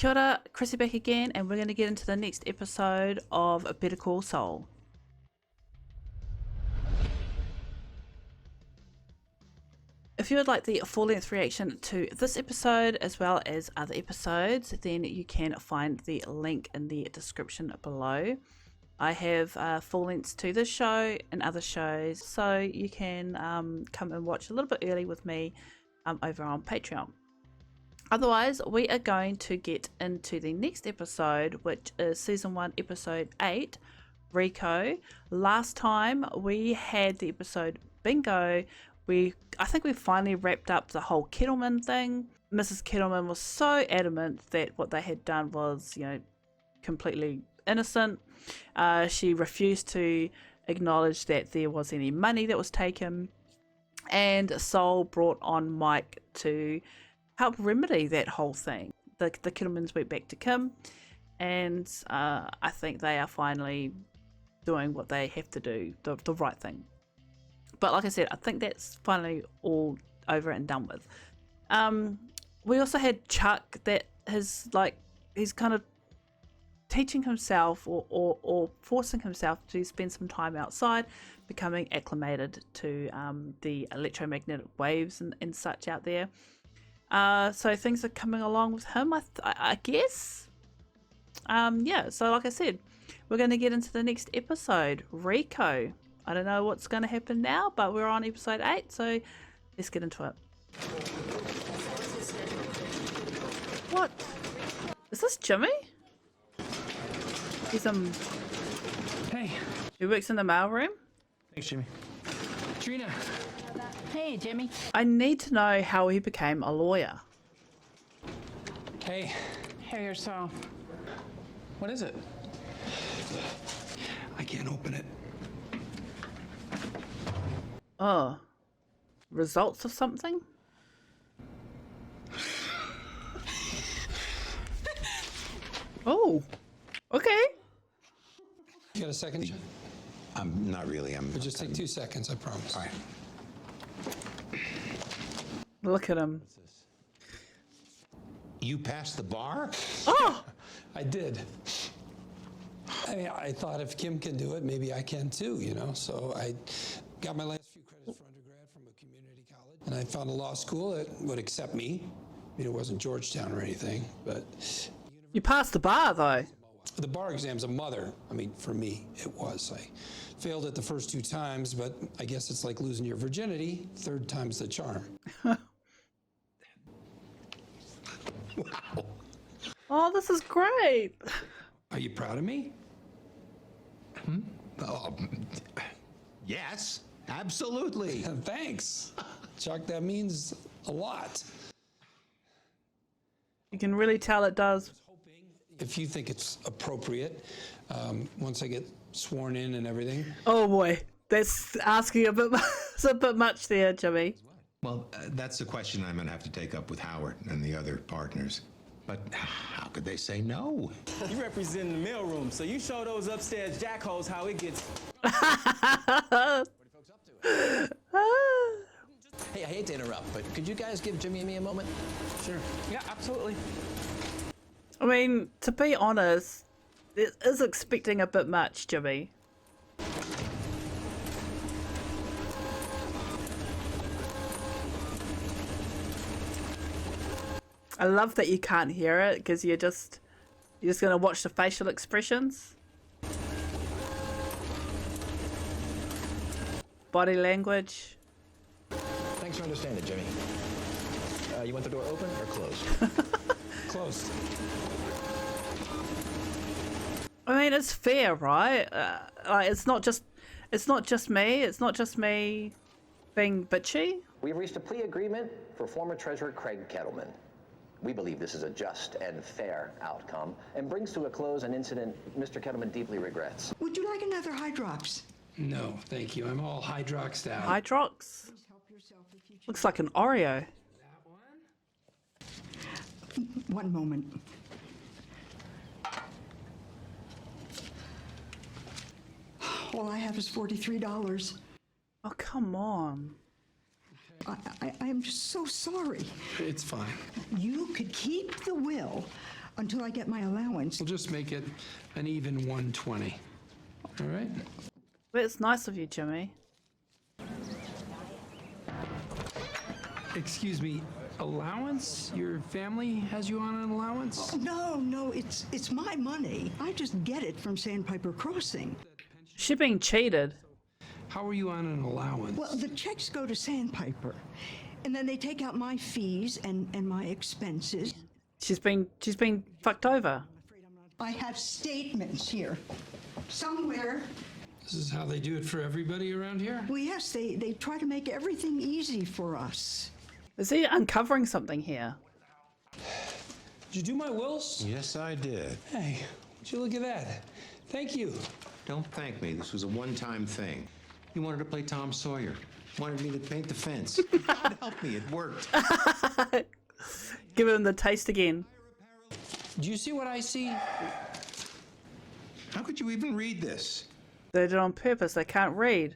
Kia ora, Chrissy back again, and we're going to get into the next episode of Better Call Saul. If you would like the full-length reaction to this episode as well as other episodes, then you can find the link in the description below. I have full lengths to this show and other shows, so you can come and watch a little bit early with me over on Patreon. Otherwise, we are going to get into the next episode, which is Season 1, Episode 8, RICO. Last time we had the episode Bingo. I think we finally wrapped up the whole Kettleman thing. Mrs. Kettleman was so adamant that what they had done was, completely innocent. She refused to acknowledge that there was any money that was taken. And Saul brought on Mike to help remedy that whole thing. The Kettlemans went back to Kim, and I think they are finally doing what they have to do, the right thing. But like I said, I think that's finally all over and done with. We also had Chuck that he's kind of teaching himself or forcing himself to spend some time outside, becoming acclimated to the electromagnetic waves and such out there. So things are coming along with him, I guess. Yeah, so like I said, we're going to get into the next episode, RICO. I don't know what's going to happen now, but we're on episode 8, so let's get into it. What? Is this Jimmy? He's Hey. He works in the mailroom? Thanks, Jimmy. Trina. Hey, Jimmy. I need to know how he became a lawyer. Hey. Hey, so. What is it? I can't open it. Oh. Results of something? Oh. Okay. You got a second? Not really. It'll just take 2 seconds, I promise. All right. Look at him. You passed the bar? Oh! I did. I mean, I thought if Kim can do it, maybe I can too, So I got my last few credits for undergrad from a community college, and I found a law school that would accept me. I mean, it wasn't Georgetown or anything, but You passed the bar, though. the bar exam's a mother. I mean, for me, it was. I failed it the first 2 times, but I guess it's like losing your virginity. 3rd time's the charm. Wow. Oh, this is great. Are you proud of me? Oh, yes, absolutely. Thanks. Chuck, that means a lot. You can really tell it does. If you think it's appropriate, once I get sworn in and everything. Oh boy, that's asking a bit. It's a bit much there, Jimmy. Well, that's the question I'm going to have to take up with Howard and the other partners. But how could they say no? You represent the mailroom, so you show those upstairs jackholes how it gets. Hey, I hate to interrupt, but could you guys give Jimmy and me a moment? Sure. Yeah, absolutely. I mean, to be honest, it is expecting a bit much, Jimmy. I love that you can't hear it because you're just gonna watch the facial expressions, body language. Thanks for understanding, Jimmy. You want the door open or closed? Closed. I mean, it's fair, right? Like, it's not just me. It's not just me being bitchy. We've reached a plea agreement for former Treasurer Craig Kettleman. We believe this is a just and fair outcome and brings to a close an incident Mr. Kettleman deeply regrets. Would you like another Hydrox? No, thank you. I'm all hydroxed out. Hydrox. Looks like an Oreo. One moment. All I have is $43. Oh, come on. I am just so sorry. It's fine. You could keep the will until I get my allowance. We'll just make it an even 120. All right? That's nice of you, Jimmy. Excuse me, allowance? Your family has you on an allowance? No, it's my money. I just get it from Sandpiper Crossing. She's being cheated. How are you on an allowance? Well, the checks go to Sandpiper, and then they take out my fees and my expenses. She's been fucked over. I have statements here. Somewhere. This is how they do it for everybody around here? Well, yes, they try to make everything easy for us. Is he uncovering something here? Did you do my wills? Yes, I did. Hey, would you look at that? Thank you. Don't thank me. This was a one-time thing. You wanted to play Tom Sawyer. Wanted me to paint the fence. God help me, it worked. Give him the taste again. Do you see what I see? How could you even read this? They did it on purpose. They can't read.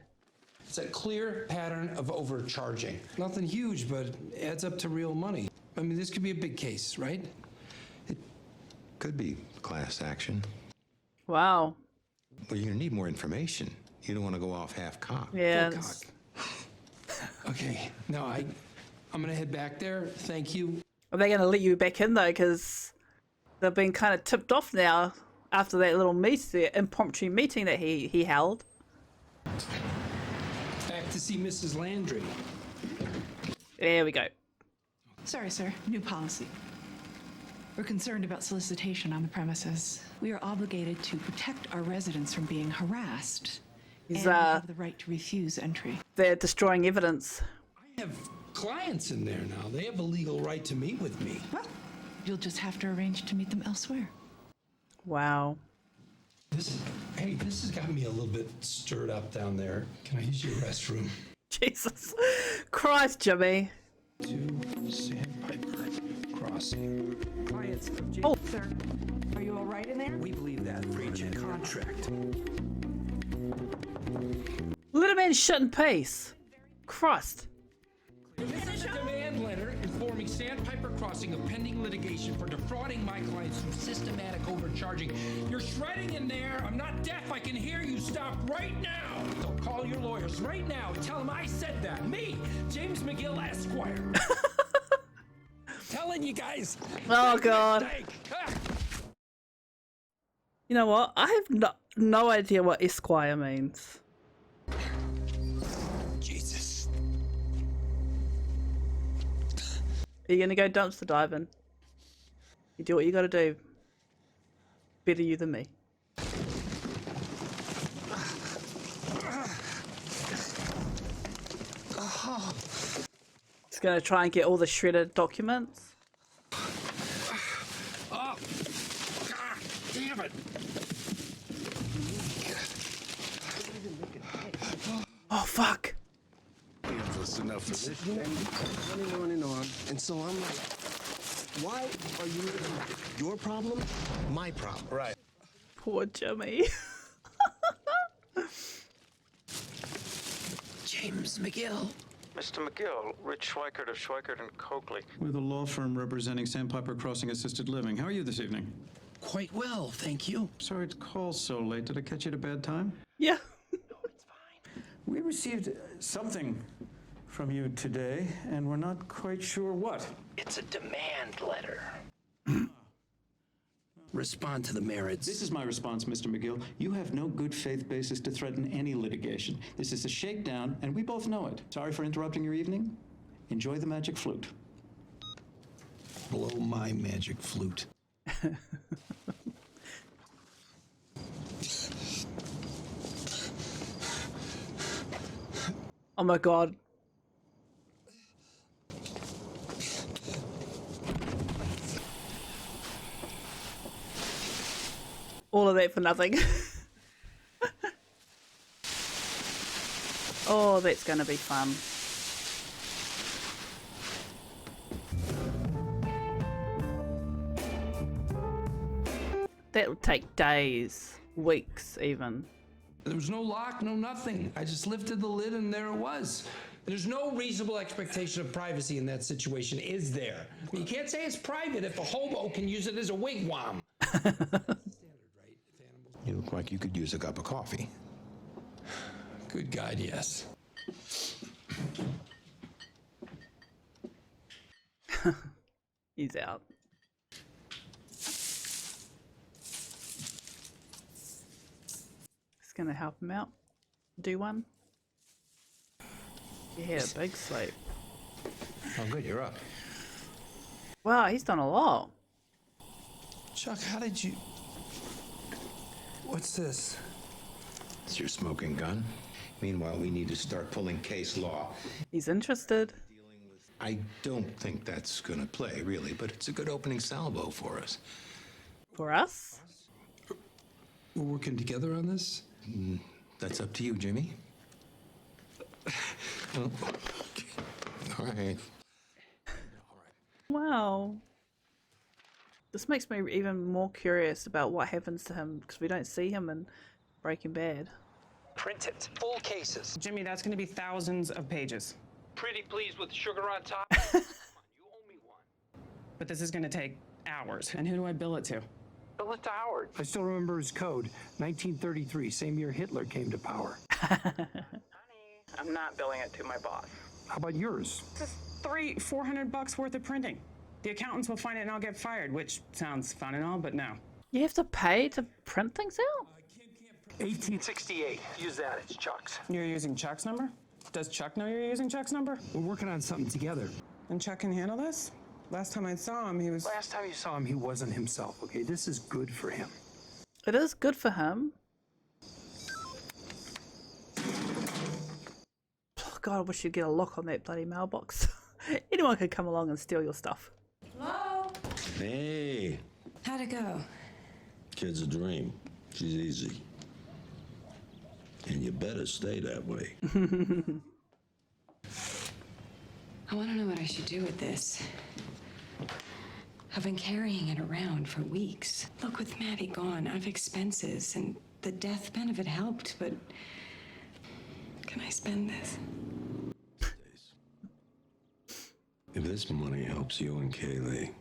It's a clear pattern of overcharging. Nothing huge, but it adds up to real money. I mean, this could be a big case, right? Could be class action. Wow. Well, you're gonna need more information. You don't want to go off half-cocked. Yeah. Full cock. Okay, no, I'm gonna head back there. Thank you. Are they going to let you back in though? Because they've been kind of tipped off now after that little impromptu meeting that he held. Back to see Mrs. Landry. There we go. Sorry, sir. New policy. We're concerned about solicitation on the premises. We are obligated to protect our residents from being harassed. He's, and we have the right to refuse entry. They're destroying evidence. I have clients in there now. They have a legal right to meet with me. Well, you'll just have to arrange to meet them elsewhere. Wow. This has got me a little bit stirred up down there. Can I use your restroom? Jesus Christ, Jimmy. To Sandpiper Crossing. Clients from Oh. Sir, are you all right in there? We believe that breach of contract. Let a man shut in peace. Christ. This is a demand letter informing Sandpiper Crossing of pending litigation for defrauding my clients through systematic overcharging. You're shredding in there. I'm not deaf. I can hear you. Stop right now. Don't call your lawyers right now and tell them I said that. Me, James McGill, Esquire. Telling you guys. Oh, God. You know what? I have no idea what Esquire means. Jesus. Are you going to go dumpster diving? You do what you got to do. Better you than me. Just going to try and get all the shredded documents. Oh, God damn it. Oh, fuck. That's enough for this. Running on and on. And so I'm like, why are you your problem? My problem. Right. Poor Jimmy. James McGill. Mr. McGill, Rich Schweikert of Schweikert and Coakley. We're the law firm representing Sandpiper Crossing Assisted Living. How are you this evening? Quite well, thank you. Sorry to call so late. Did I catch you at a bad time? Yeah. We received something from you today, and we're not quite sure what. It's a demand letter. Respond to the merits. This is my response, Mr. McGill. You have no good faith basis to threaten any litigation. This is a shakedown, and we both know it. Sorry for interrupting your evening. Enjoy the magic flute. Blow my magic flute. Oh my God. All of that for nothing. Oh, that's gonna be fun. That would take days, weeks even. There was no lock, no nothing. I just lifted the lid and there it was. There's no reasonable expectation of privacy in that situation, is there? You can't say it's private if a hobo can use it as a wigwam. You look like you could use a cup of coffee. Good God, yes. He's out. It's gonna help him out. Do one. Yeah, big sleep. Oh, good, you're up. Wow, he's done a lot. Chuck, how did you... What's this? It's your smoking gun. Meanwhile, we need to start pulling case law. He's interested. I don't think that's gonna play, really, but it's a good opening salvo for us. For us? We're working together on this? That's up to you, Jimmy. Well, all right. Wow. This makes me even more curious about what happens to him because we don't see him in Breaking Bad. Print it. Full cases. Jimmy, that's going to be thousands of pages. Pretty pleased with sugar on top? But this is going to take hours. And who do I bill it to? Bill it to Howard. I still remember his code. 1933, same year Hitler came to power. I'm not billing it to my boss. How about yours? This is $400 worth of printing. The accountants will find it and I'll get fired, which sounds fun and all, but no. You have to pay to print things out? 1868. Use that. It's Chuck's. You're using Chuck's number? Does Chuck know you're using Chuck's number? We're working on something together. And Chuck can handle this? Last time I saw him, he was... Last time you saw him, he wasn't himself, okay? This is good for him. It is good for him. Oh, God, I wish you'd get a lock on that bloody mailbox. Anyone could come along and steal your stuff. Hello? Hey, How'd it go? kid's a dream. She's easy. And you better stay that way. I want to know what I should do with this. I've been carrying it around for weeks. Look, with Maddie gone, I have expenses, and the death benefit helped, but can I spend this? If this money helps you and Kaylee,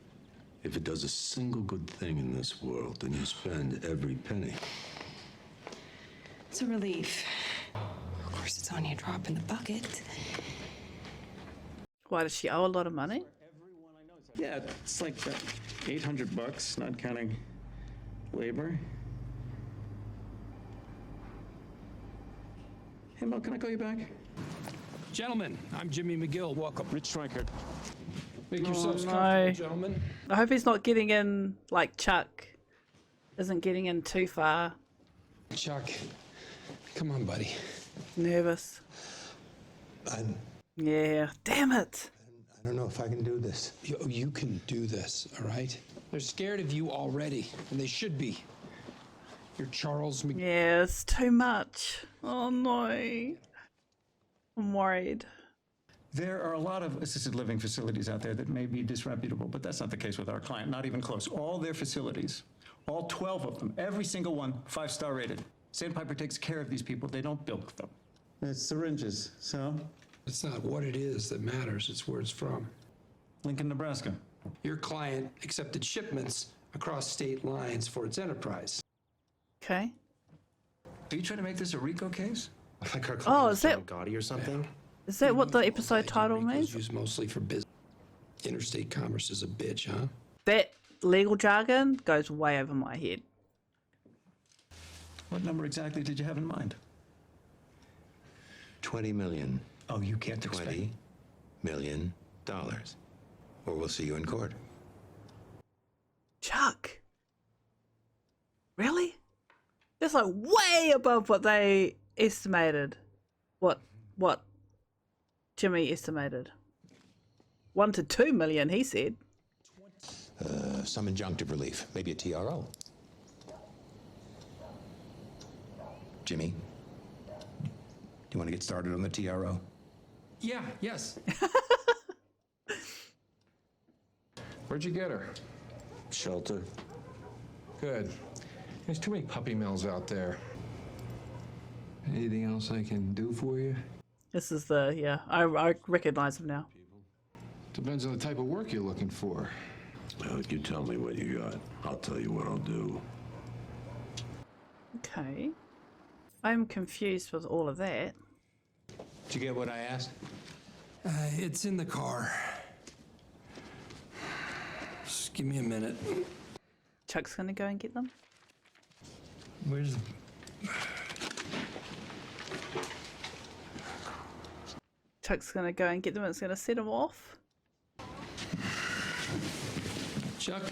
if it does a single good thing in this world, then you spend every penny. It's a relief. Of course, it's only a drop in the bucket. Why, does she owe a lot of money? Yeah, it's like $800, not counting labor. Hey, Mel, can I call you back? Gentlemen, I'm Jimmy McGill. Welcome. Rich Schweikert. Make Oh, yourselves no. comfortable, gentlemen. I hope he's not getting in, like Chuck isn't getting in too far. Chuck, come on, buddy. Nervous. Yeah, damn it. I don't know if I can do this. You can do this, all right? They're scared of you already, and they should be. You're Charles McGill. Yeah, it's too much. Oh no. I'm worried. There are a lot of assisted living facilities out there that may be disreputable, but that's not the case with our client, not even close. All their facilities, all 12 of them, every single one, 5-star rated. Sandpiper takes care of these people. They don't bilk them. It's syringes, so? It's not what it is that matters, it's where it's from. Lincoln, Nebraska. Your client accepted shipments across state lines for its enterprise. Okay. Are you trying to make this a RICO case? Like our Oh, is that gaudy or something? is that what the episode title means? Used mostly for business. Interstate commerce is a bitch, huh? That legal jargon goes way over my head. What number exactly did you have in mind? 20 million. Oh, you can't expect. $20 million. Or we'll see you in court. Chuck. Really? That's like way above what they estimated. What Jimmy estimated. 1 to 2 million, he said. Some injunctive relief, maybe a TRO. Jimmy, do you want to get started on the TRO? Yeah, yes. Where'd you get her? Shelter. Good. There's too many puppy mills out there. Anything else I can do for you? This is the, yeah, I recognize him now. Depends on the type of work you're looking for. Well, you tell me what you got. I'll tell you what I'll do. Okay. I'm confused with all of that. Did you get what I asked? It's in the car. Just give me a minute. Chuck's gonna go and get them? Where's... Chuck's gonna go and get them and it's gonna set him off. Chuck?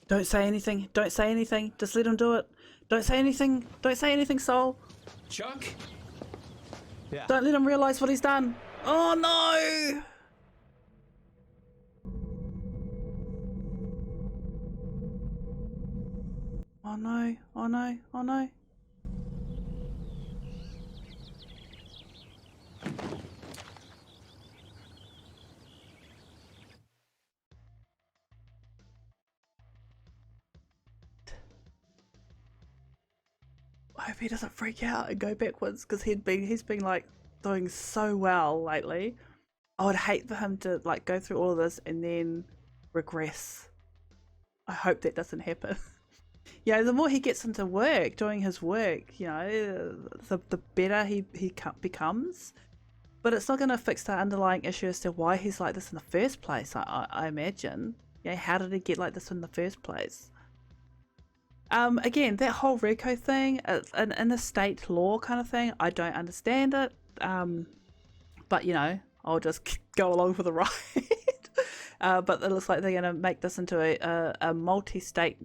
Don't say anything. Don't say anything. Just let him do it. Don't say anything. Don't say anything, Saul. Chuck? Yeah. Don't let him realize what he's done. Oh no! Oh no, oh no, oh no. I hope he doesn't freak out and go backwards because he's been like doing so well lately. I would hate for him to like go through all of this and then regress. I hope that doesn't happen. Yeah, the more he gets into work, doing his work, you know, the better he becomes. But it's not going to fix the underlying issue as to why he's like this in the first place, I imagine. Yeah, how did he get like this in the first place? Again, that whole RICO thing, in the state law kind of thing, I don't understand it. But, you know, I'll just go along for the ride. But it looks like they're going to make this into a multi-state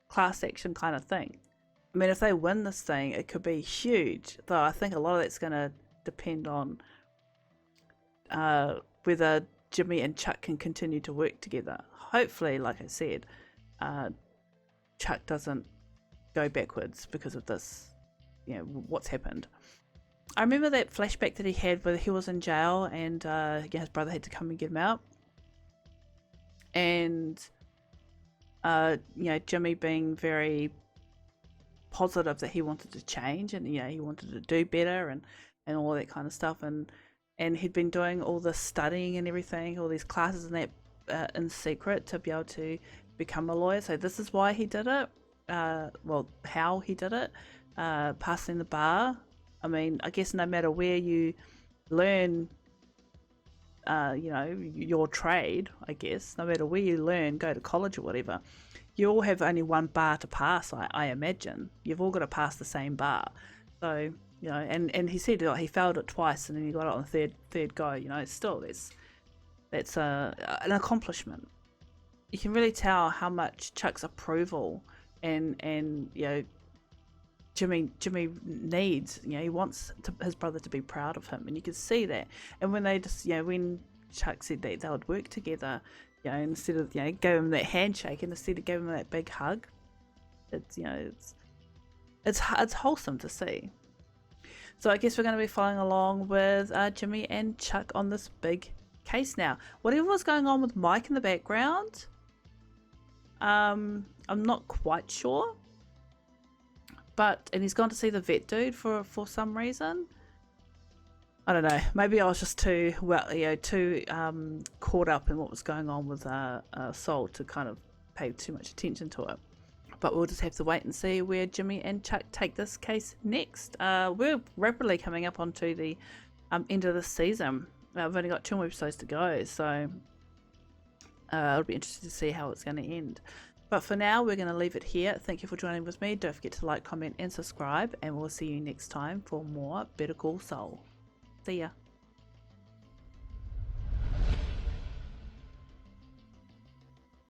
class action kind of thing. I mean, if they win this thing, it could be huge. Though I think a lot of that's going to depend on whether Jimmy and Chuck can continue to work together. Hopefully, like I said, Chuck doesn't go backwards because of this, you know, what's happened. I remember that flashback that he had where he was in jail and his brother had to come and get him out. And you know, Jimmy being very positive that he wanted to change and, you know, he wanted to do better and all that kind of stuff, and he'd been doing all this studying and everything, all these classes and that in secret to be able to become a lawyer. So this is why he did it. Well, how he did it, passing the bar. I mean, I guess no matter where you learn you know, your trade, I guess, no matter where you learn, go to college or whatever, you all have only one bar to pass, I imagine. You've all got to pass the same bar. So, you know, and he said he failed it twice and then he got it on the third go, you know, still that's an accomplishment. You can really tell how much Chuck's approval and you know, Jimmy needs, you know, he wants his brother to be proud of him, and you can see that. And when they just, you know, when Chuck said that they would work together, you know, instead of, you know, give him that handshake and instead of giving him that big hug, it's, you know, it's wholesome to see. So I guess we're going to be following along with Jimmy and Chuck on this big case now. Whatever was going on with Mike in the background, I'm not quite sure. And he's gone to see the vet dude for some reason. I don't know. Maybe I was just too caught up in what was going on with Saul to kind of pay too much attention to it. But we'll just have to wait and see where Jimmy and Chuck take this case next. We're rapidly coming up onto the end of the season. I've only got 2 more episodes to go, so it'll be interesting to see how it's going to end. But for now, we're going to leave it here. Thank you for joining with me. Don't forget to like, comment, and subscribe. And we'll see you next time for more Better Call Saul. See ya.